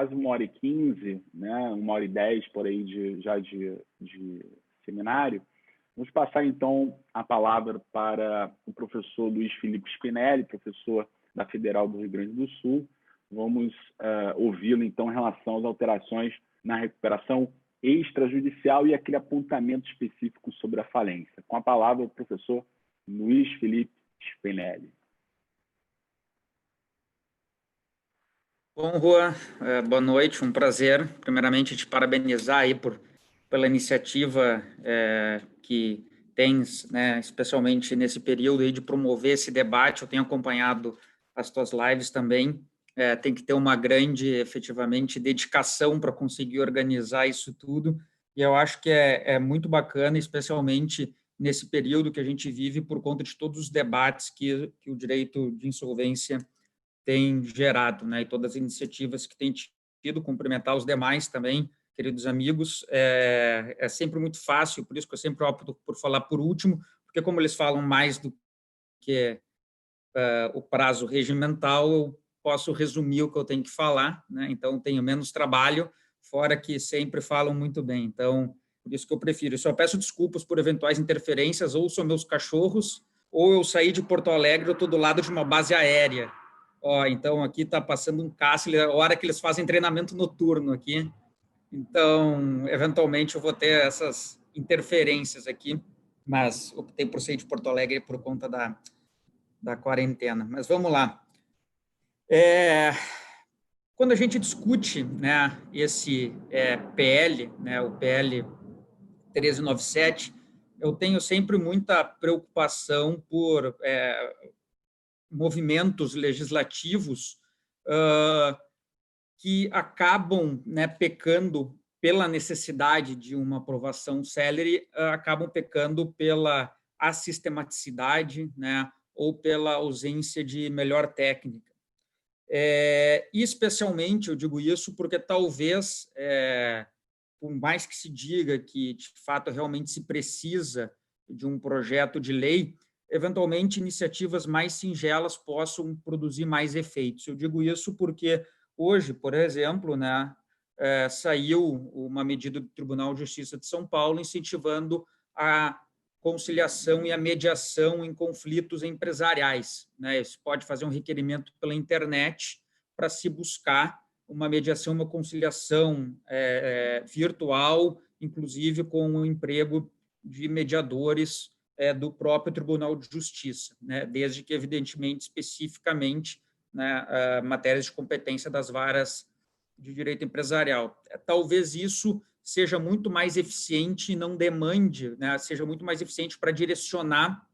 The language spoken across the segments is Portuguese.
quase 1h15, né, 1h10 por aí de seminário. Vamos passar, então, a palavra para o professor Luiz Felipe Spinelli, professor da Federal do Rio Grande do Sul. Vamos ouvi-lo, então, em relação às alterações na recuperação extrajudicial e aquele apontamento específico sobre a falência. Com a palavra, o professor Luiz Felipe Spinelli. Bom, Juan, boa noite, um prazer, primeiramente, te parabenizar aí pela iniciativa que tens, né, especialmente nesse período aí de promover esse debate. Eu tenho acompanhado as tuas lives também, tem que ter uma grande, efetivamente, dedicação para conseguir organizar isso tudo, e eu acho que é muito bacana, especialmente nesse período que a gente vive, por conta de todos os debates que o direito de insolvência tem gerado, né, e todas as iniciativas que tem tido, cumprimentar os demais também, queridos amigos, é sempre muito fácil, por isso que eu sempre opto por falar por último, porque como eles falam mais do que o prazo regimental, eu posso resumir o que eu tenho que falar, né, então tenho menos trabalho, fora que sempre falam muito bem, então, por isso que eu prefiro. Eu só peço desculpas por eventuais interferências, ou são meus cachorros, ou eu saí de Porto Alegre, eu estou do lado de uma base aérea. Então, aqui está passando um caça, a hora que eles fazem treinamento noturno aqui. Então, eventualmente, eu vou ter essas interferências aqui, mas optei por sair de Porto Alegre por conta da quarentena. Mas vamos lá. Quando a gente discute, né, esse PL, né, o PL 1397, eu tenho sempre muita preocupação por movimentos legislativos que acabam, né, pecando pela necessidade de uma aprovação célere, acabam pecando pela assistematicidade, né, ou pela ausência de melhor técnica. Especialmente, eu digo isso porque talvez, por mais que se diga que, de fato, realmente se precisa de um projeto de lei, eventualmente, iniciativas mais singelas possam produzir mais efeitos. Eu digo isso porque hoje, por exemplo, né, saiu uma medida do Tribunal de Justiça de São Paulo incentivando a conciliação e a mediação em conflitos empresariais, né? Isso pode fazer um requerimento pela internet para se buscar uma mediação, uma conciliação virtual, inclusive com o emprego de mediadores do próprio Tribunal de Justiça, né, desde que, evidentemente, especificamente, né, matérias de competência das varas de direito empresarial. Talvez isso seja muito mais eficiente e não demande, né, seja muito mais eficiente para direcionar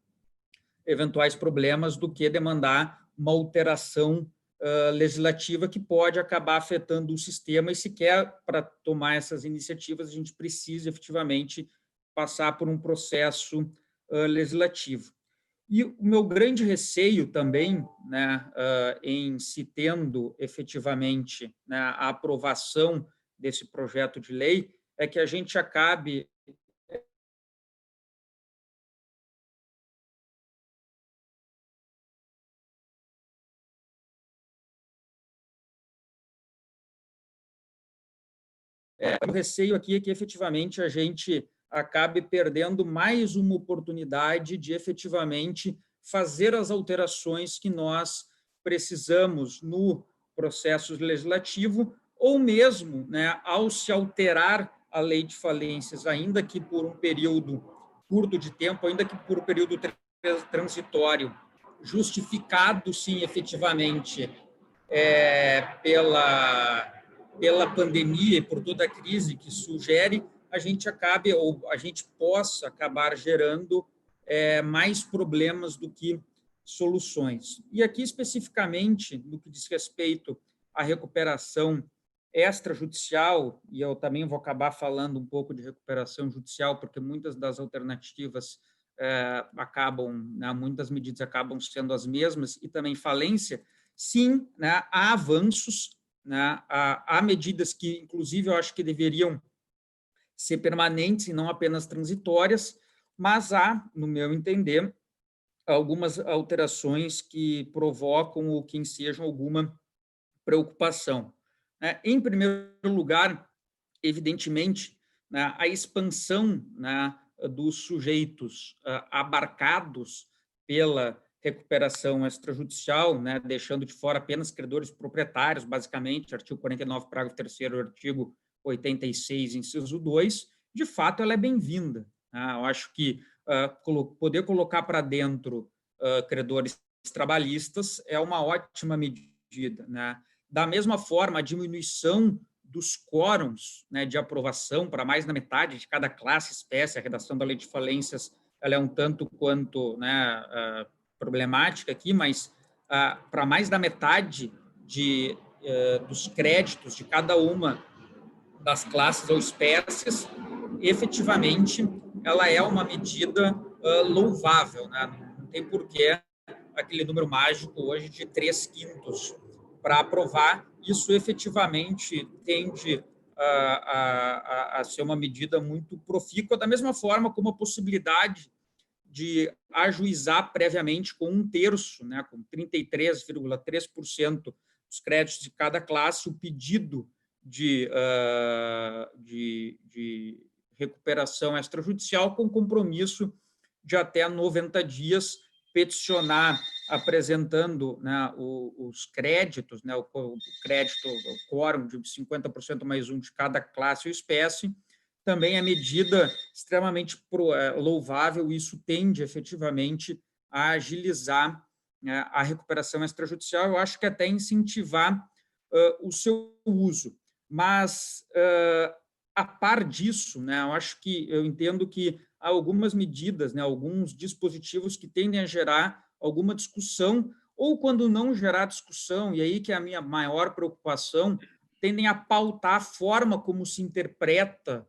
eventuais problemas do que demandar uma alteração legislativa que pode acabar afetando o sistema, e sequer para tomar essas iniciativas a gente precisa efetivamente passar por um processo legislativo. E o meu grande receio também, né, em se tendo efetivamente, né, a aprovação desse projeto de lei, é que a gente acabe o receio aqui é que efetivamente a gente acabe perdendo mais uma oportunidade de efetivamente fazer as alterações que nós precisamos no processo legislativo, ou mesmo, né, ao se alterar a lei de falências, ainda que por um período curto de tempo, ainda que por um período transitório, justificado, sim, efetivamente, pela pandemia e por toda a crise que sugere, a gente acabe, ou a gente possa acabar gerando mais problemas do que soluções. E aqui, especificamente, no que diz respeito à recuperação extrajudicial, e eu também vou acabar falando um pouco de recuperação judicial, porque muitas das alternativas acabam, né, muitas medidas acabam sendo as mesmas, e também falência, sim, né, há avanços, né, há medidas que, inclusive, eu acho que deveriam ser permanentes e não apenas transitórias, mas há, no meu entender, algumas alterações que provocam ou que ensejam alguma preocupação. né? Em primeiro lugar, evidentemente, né, a expansão, né, dos sujeitos abarcados pela recuperação extrajudicial, né, deixando de fora apenas credores proprietários, basicamente, artigo 49, parágrafo 3º, artigo 86, inciso 2, de fato, ela é bem-vinda. Né? Eu acho que poder colocar para dentro credores trabalhistas é uma ótima medida. Né? Da mesma forma, a diminuição dos quórums, né, de aprovação para mais da metade de cada classe, espécie, a redação da lei de falências ela é um tanto quanto, né, problemática aqui, mas para mais da metade dos créditos de cada uma das classes ou espécies, efetivamente, ela é uma medida louvável. Né? Não tem porquê aquele número mágico hoje de 3/5 para aprovar. Isso efetivamente tende a ser uma medida muito profícua, da mesma forma como a possibilidade de ajuizar previamente com 1/3, né, com 33,3% dos créditos de cada classe, o pedido de recuperação extrajudicial com compromisso de até 90 dias, peticionar apresentando, né, os créditos, né, o crédito, o quórum de 50% mais um de cada classe ou espécie, também é medida extremamente louvável, e isso tende efetivamente a agilizar, né, a recuperação extrajudicial, eu acho que até incentivar o seu uso. Mas, a par disso, né, eu entendo que há algumas medidas, né, alguns dispositivos que tendem a gerar alguma discussão, ou quando não gerar discussão, e aí que é a minha maior preocupação, tendem a pautar a forma como se interpreta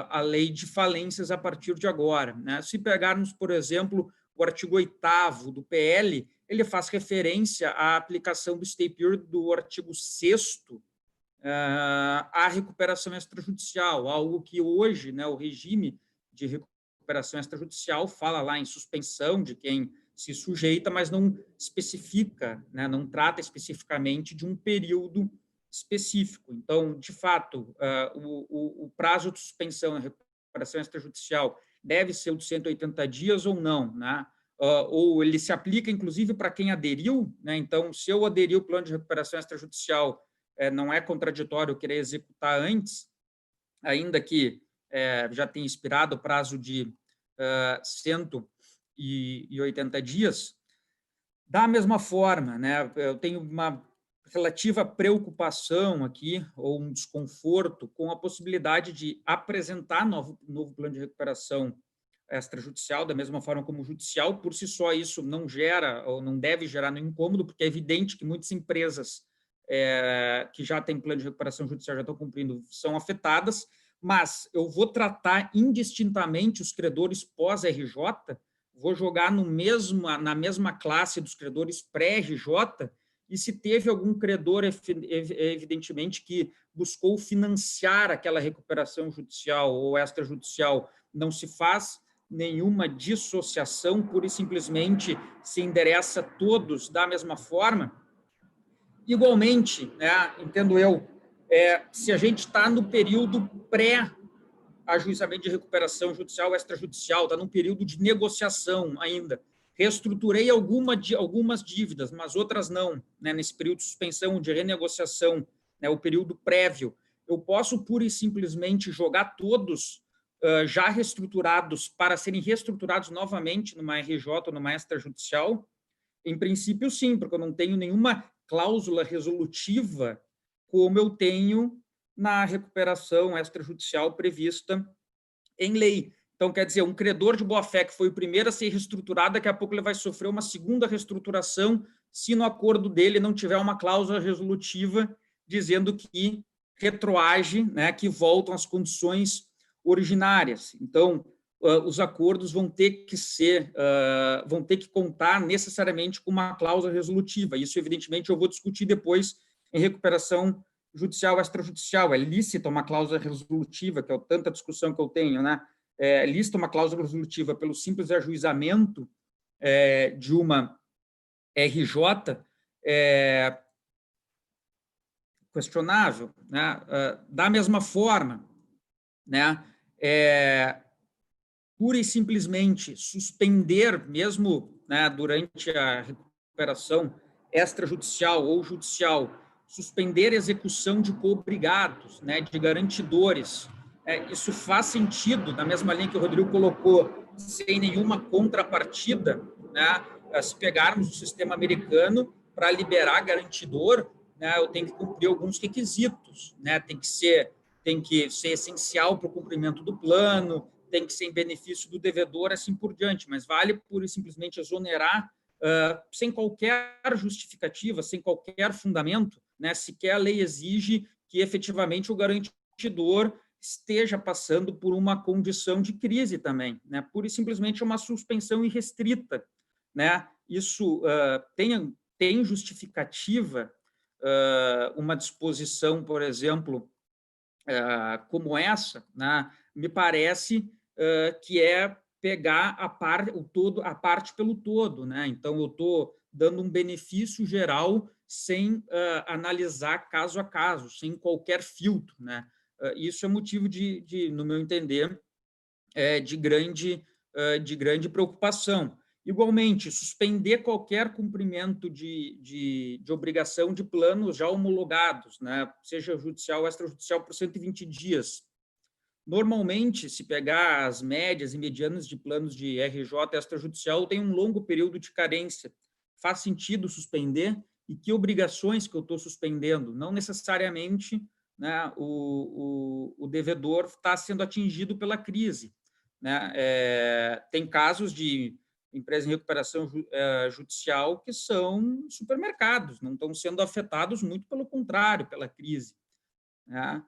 a lei de falências a partir de agora. Né? Se pegarmos, por exemplo, o artigo 8º do PL, ele faz referência à aplicação do stay period do artigo 6º à recuperação extrajudicial, algo que hoje, né, o regime de recuperação extrajudicial fala lá em suspensão de quem se sujeita, mas não especifica, né, não trata especificamente de um período específico. Então, de fato, o prazo de suspensão na recuperação extrajudicial deve ser o de 180 dias ou não, né? Ou ele se aplica, inclusive, para quem aderiu, né? Então, se eu aderi ao plano de recuperação extrajudicial, não é contraditório querer executar antes, ainda que já tenha expirado o prazo de 180 dias. Da mesma forma, né, eu tenho uma relativa preocupação aqui, ou um desconforto, com a possibilidade de apresentar novo plano de recuperação extrajudicial, da mesma forma como judicial. Por si só, isso não gera ou não deve gerar nenhum incômodo, porque é evidente que muitas empresas que já têm plano de recuperação judicial, já estão cumprindo, são afetadas, mas eu vou tratar indistintamente os credores pós-RJ, vou jogar na mesma classe dos credores pré-RJ, e se teve algum credor, evidentemente, que buscou financiar aquela recuperação judicial ou extrajudicial, não se faz nenhuma dissociação, pura e simplesmente se endereça todos da mesma forma. Igualmente, né, entendo eu, se a gente está no período pré-ajuizamento de recuperação judicial, extrajudicial, está num período de negociação ainda, reestruturei algumas dívidas, mas outras não, né, nesse período de suspensão, de renegociação, né, o período prévio, eu posso pura e simplesmente jogar todos já reestruturados para serem reestruturados novamente numa RJ ou numa extrajudicial? Em princípio, sim, porque eu não tenho nenhuma cláusula resolutiva como eu tenho na recuperação extrajudicial prevista em lei. Então, quer dizer, um credor de boa-fé que foi o primeiro a ser reestruturado, daqui a pouco ele vai sofrer uma segunda reestruturação se no acordo dele não tiver uma cláusula resolutiva dizendo que retroage, né, que voltam às condições originárias. Então, os acordos vão ter que contar necessariamente com uma cláusula resolutiva. Isso, evidentemente, eu vou discutir depois em recuperação judicial extrajudicial. É lícita uma cláusula resolutiva, que é tanta discussão que eu tenho, né? É lícita uma cláusula resolutiva pelo simples ajuizamento de uma RJ, questionável, né? Da mesma forma, né? Pura e simplesmente suspender, mesmo, né, durante a recuperação extrajudicial ou judicial, suspender execução de coobrigados, né, de garantidores. Isso faz sentido, na mesma linha que o Rodrigo colocou, sem nenhuma contrapartida, né? Se pegarmos o sistema americano, para liberar garantidor, né, eu tenho que cumprir alguns requisitos, né? Tem que ser essencial para o cumprimento do plano, tem que ser em benefício do devedor, assim por diante, mas vale pura e simplesmente exonerar sem qualquer justificativa, sem qualquer fundamento, né? Sequer a lei exige que efetivamente o garantidor esteja passando por uma condição de crise também, né? Pura e simplesmente é uma suspensão irrestrita, né? Isso tem justificativa, uma disposição, por exemplo, como essa, né? Me parece que é pegar a parte pelo todo, né? Então eu estou dando um benefício geral sem analisar caso a caso, sem qualquer filtro, né? Isso é motivo no meu entender, de grande preocupação. Igualmente, suspender qualquer cumprimento de obrigação de planos já homologados, né? Seja judicial ou extrajudicial, por 120 dias. Normalmente, se pegar as médias e medianas de planos de RJ extrajudicial, tem um longo período de carência. Faz sentido suspender? E que obrigações que eu estou suspendendo? Não necessariamente, né, o devedor está sendo atingido pela crise, né? Tem casos de empresas em recuperação judicial que são supermercados, não estão sendo afetados, muito pelo contrário, pela crise, né?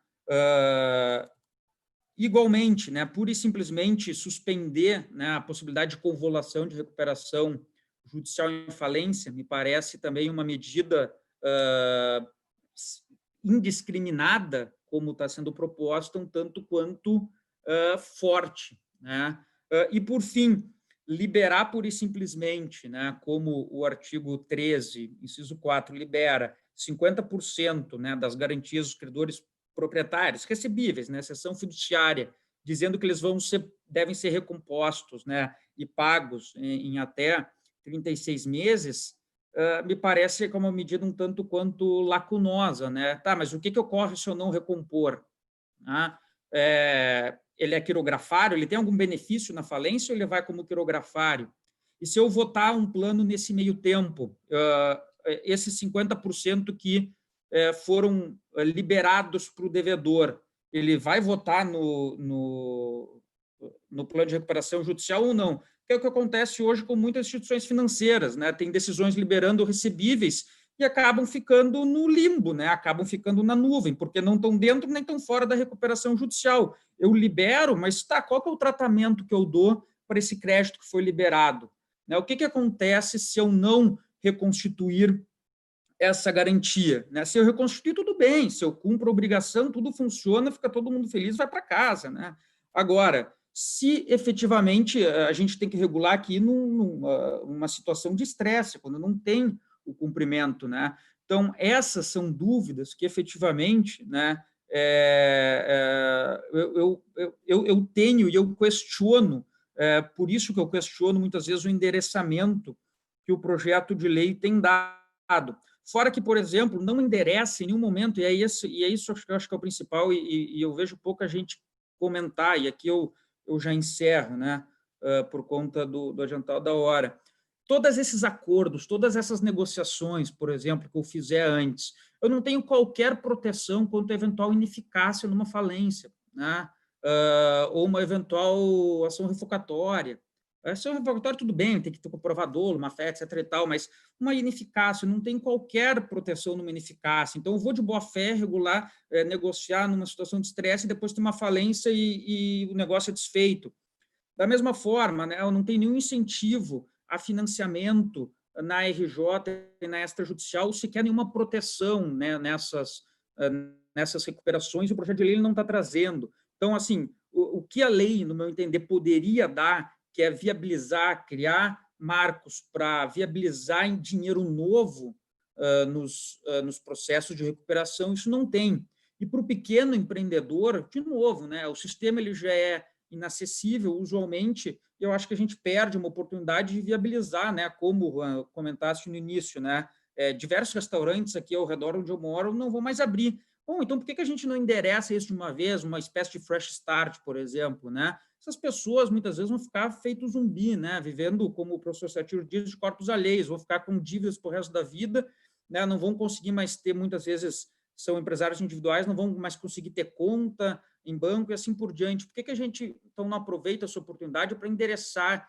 Igualmente, né, pura e simplesmente suspender, né, a possibilidade de convolução de recuperação judicial em falência me parece também uma medida indiscriminada, como está sendo proposta, um tanto quanto forte, né? E, por fim, liberar pura e simplesmente, né, como o artigo 13, inciso 4, libera 50%, né, das garantias dos credores proprietários recebíveis, né, sessão fiduciária, dizendo que eles devem ser recompostos, né, e pagos em até 36 meses, me parece que é uma medida um tanto quanto lacunosa, né? Tá, mas o que ocorre se eu não recompor? Ele é quirografário, ele tem algum benefício na falência ou ele vai como quirografário? E se eu votar um plano nesse meio tempo, esses 50% que foram liberados para o devedor, ele vai votar no plano de recuperação judicial ou não? Que é o que acontece hoje com muitas instituições financeiras, né? Tem decisões liberando recebíveis e acabam ficando no limbo, né? Acabam ficando na nuvem, porque não estão dentro nem estão fora da recuperação judicial. Eu libero, mas tá, qual que é o tratamento que eu dou para esse crédito que foi liberado? Né? O que acontece se eu não reconstituir essa garantia? Né? Se eu reconstituir, tudo bem. Se eu cumpro a obrigação, tudo funciona, fica todo mundo feliz, vai para casa, né? Agora, se efetivamente a gente tem que regular aqui numa situação de estresse, quando não tem o cumprimento, né? Então, essas são dúvidas que efetivamente, né, eu tenho e eu questiono, por isso que eu questiono muitas vezes o endereçamento que o projeto de lei tem dado. Fora que, por exemplo, não endereça em nenhum momento, e é isso que eu acho que é o principal, e eu vejo pouca gente comentar, e aqui eu já encerro, né, por conta do adiantado da hora. Todos esses acordos, todas essas negociações, por exemplo, que eu fizer antes, eu não tenho qualquer proteção contra eventual ineficácia numa falência, né? Ou uma eventual ação revocatória. A ação revocatória, tudo bem, tem que ter comprovador, uma fé, etc. e tal, mas uma ineficácia, não tem qualquer proteção numa ineficácia. Então, eu vou de boa fé regular, negociar numa situação de estresse e depois ter uma falência e o negócio é desfeito. Da mesma forma, né, eu não tenho nenhum incentivo a financiamento na RJ e na extrajudicial, sequer nenhuma proteção, né, nessas recuperações, o projeto de lei não está trazendo. Então, assim, o que a lei, no meu entender, poderia dar, que é viabilizar, criar marcos para viabilizar em dinheiro novo nos processos de recuperação, isso não tem. E para o pequeno empreendedor, de novo, né, o sistema ele já é inacessível, usualmente, e eu acho que a gente perde uma oportunidade de viabilizar, né, como comentaste no início, né, diversos restaurantes aqui ao redor onde eu moro não vão mais abrir. Bom, então por que a gente não endereça isso de uma vez, uma espécie de fresh start, por exemplo, né? Essas pessoas muitas vezes vão ficar feito zumbi, né, vivendo, como o professor Satiro diz, de corpos alheios, vão ficar com dívidas para o resto da vida, né, não vão conseguir mais ter, muitas vezes, são empresários individuais, não vão mais conseguir ter conta em banco e assim por diante. Por que a gente, então, não aproveita essa oportunidade para endereçar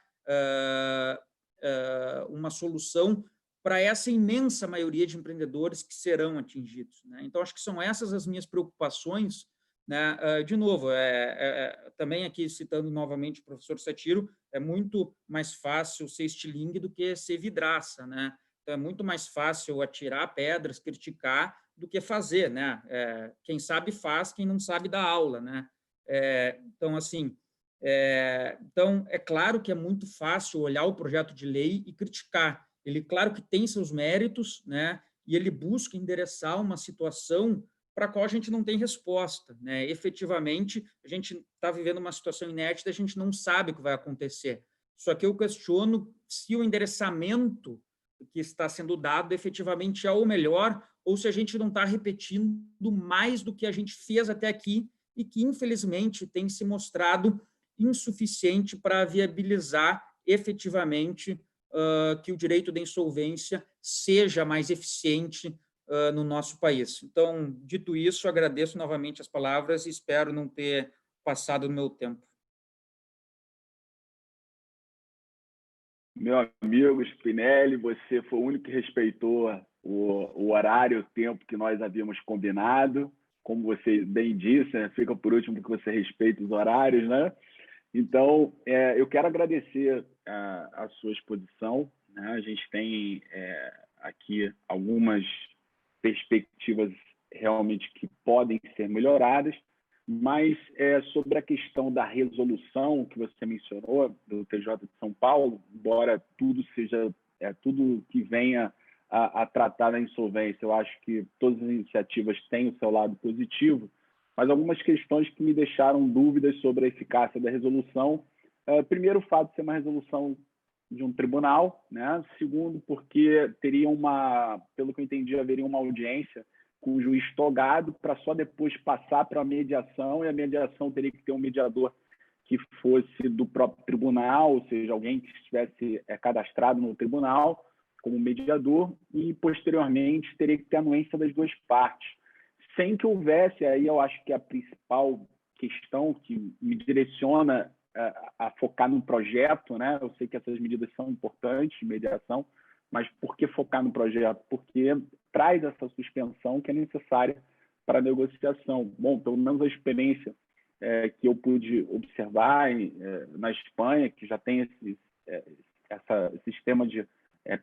uma solução para essa imensa maioria de empreendedores que serão atingidos, né? Então, acho que são essas as minhas preocupações, né? De novo, também aqui citando novamente o professor Satiro, é muito mais fácil ser estilingue do que ser vidraça, né? Então, é muito mais fácil atirar pedras, criticar, do que fazer, né? Quem sabe faz, quem não sabe dá aula, né? Então, assim, então, é claro que é muito fácil olhar o projeto de lei e criticar. Ele, claro que tem seus méritos, né? E ele busca endereçar uma situação para a qual a gente não tem resposta, né? Efetivamente, a gente está vivendo uma situação inédita, a gente não sabe o que vai acontecer. Só que eu questiono se o endereçamento que está sendo dado efetivamente é o melhor ou se a gente não está repetindo mais do que a gente fez até aqui e que, infelizmente, tem se mostrado insuficiente para viabilizar efetivamente que o direito da insolvência seja mais eficiente no nosso país. Então, dito isso, agradeço novamente as palavras e espero não ter passado o meu tempo. Meu amigo Spinelli, você foi o único que respeitou o horário, o tempo que nós havíamos combinado. Como você bem disse, né? Fica por último porque você respeita os horários, né? Então, eu quero agradecer a sua exposição, né? A gente tem aqui algumas perspectivas realmente que podem ser melhoradas, mas sobre a questão da resolução que você mencionou do TJ de São Paulo, embora tudo seja tudo que venha a tratar da insolvência, eu acho que todas as iniciativas têm o seu lado positivo, mas algumas questões que me deixaram dúvidas sobre a eficácia da resolução. Primeiro, o fato de ser uma resolução de um tribunal, né? Segundo, porque teria pelo que eu entendi, haveria uma audiência com o juiz togado para só depois passar para a mediação, e a mediação teria que ter um mediador que fosse do próprio tribunal, ou seja, alguém que estivesse cadastrado no tribunal como mediador, e posteriormente teria que ter a anuência das duas partes. Sem que houvesse, aí eu acho que a principal questão que me direciona a focar no projeto, né? Eu sei que essas medidas são importantes, mediação, mas por que focar no projeto? Porque traz essa suspensão que é necessária para a negociação. Bom, pelo menos a experiência que eu pude observar na Espanha, que já tem esse sistema de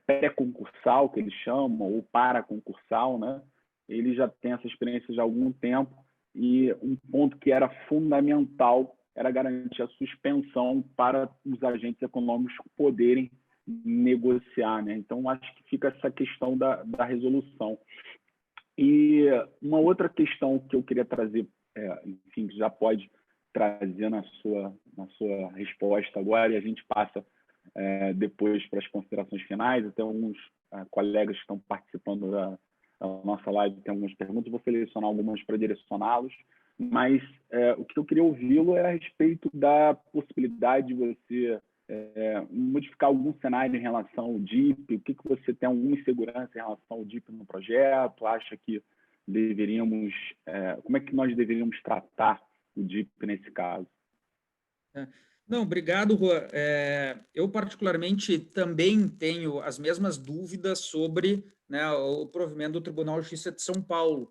pré-concursal, que eles chamam, ou para-concursal, né? Ele já tem essa experiência já há algum tempo, e um ponto que era fundamental era garantir a suspensão para os agentes econômicos poderem negociar, né? Então, acho que fica essa questão da resolução. E uma outra questão que eu queria trazer, enfim, que já pode trazer na sua resposta agora, e a gente passa depois para as considerações finais. Até alguns colegas que estão participando da nossa live têm algumas perguntas, vou selecionar algumas para direcioná-los, mas o que eu queria ouvi-lo é a respeito da possibilidade de você modificar algum cenário em relação ao DIP, o que você tem alguma insegurança em relação ao DIP no projeto, acha que deveríamos, como é que nós deveríamos tratar o DIP nesse caso? Não, obrigado, Juan. Eu, particularmente, também tenho as mesmas dúvidas sobre, né, o provimento do Tribunal de Justiça de São Paulo.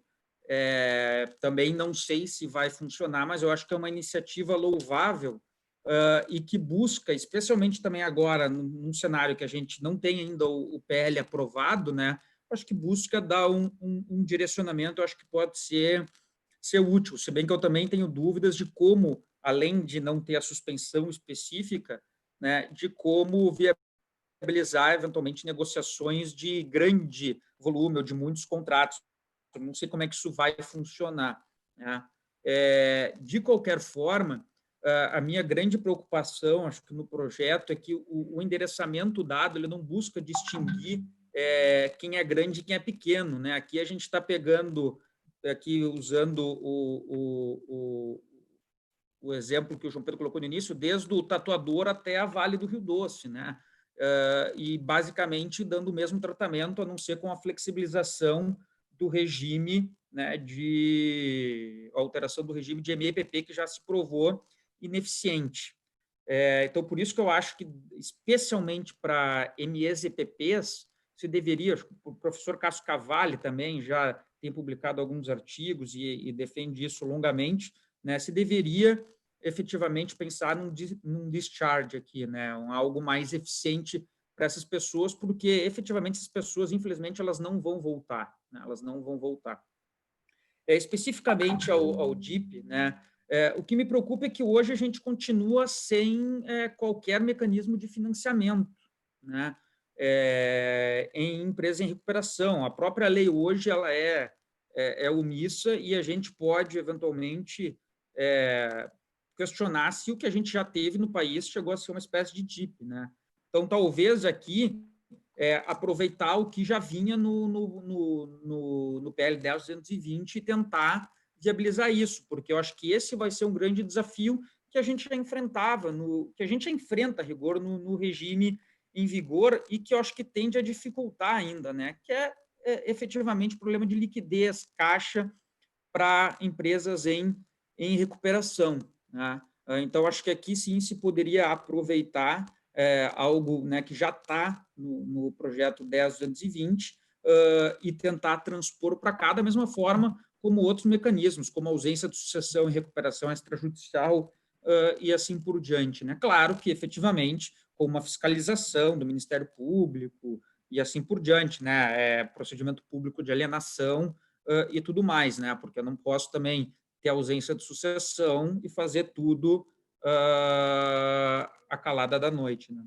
Também não sei se vai funcionar, mas eu acho que é uma iniciativa louvável e que busca, especialmente também agora, num cenário que a gente não tem ainda o PL aprovado, né, acho que busca dar um direcionamento, acho que pode ser útil, se bem que eu também tenho dúvidas de como, além de não ter a suspensão específica, né, de como viabilizar, eventualmente, negociações de grande volume ou de muitos contratos. Eu não sei como é que isso vai funcionar, né? De qualquer forma, a minha grande preocupação, acho que no projeto, é que o endereçamento dado ele não busca distinguir quem é grande e quem é pequeno, né? Aqui a gente está pegando, aqui usando o exemplo que o João Pedro colocou no início, desde o tatuador até a Vale do Rio Doce, né? E basicamente dando o mesmo tratamento, a não ser com a flexibilização do regime, né, de alteração do regime de MEPP, que já se provou ineficiente. Então, por isso que eu acho que, especialmente para MEs-EPPs, se deveria, o professor Cássio Cavalli também já tem publicado alguns artigos e defende isso longamente, né, se deveria efetivamente pensar num discharge aqui, né, algo mais eficiente para essas pessoas, porque efetivamente essas pessoas, infelizmente, elas não vão voltar, né, elas não vão voltar. Especificamente ao DIP, né, o que me preocupa é que hoje a gente continua sem qualquer mecanismo de financiamento, né, em empresa em recuperação. A própria lei hoje ela é omissa e a gente pode, eventualmente, questionar se o que a gente já teve no país chegou a ser uma espécie de DIP, né? Então, talvez aqui aproveitar o que já vinha no PL 10.220 e tentar viabilizar isso, porque eu acho que esse vai ser um grande desafio que a gente já enfrentava, que a gente já enfrenta, a rigor, no regime em vigor e que eu acho que tende a dificultar ainda, né? Que é efetivamente o problema de liquidez, caixa para empresas em recuperação, né? Então, acho que aqui sim se poderia aproveitar algo, né, que já está no projeto 10.220 e tentar transpor para cá da mesma forma como outros mecanismos, como a ausência de sucessão e recuperação extrajudicial e assim por diante, né? Claro que, efetivamente, com uma fiscalização do Ministério Público e assim por diante, né? Procedimento público de alienação e tudo mais, né? Porque eu não posso também ter ausência de sucessão e fazer tudo a calada da noite, né?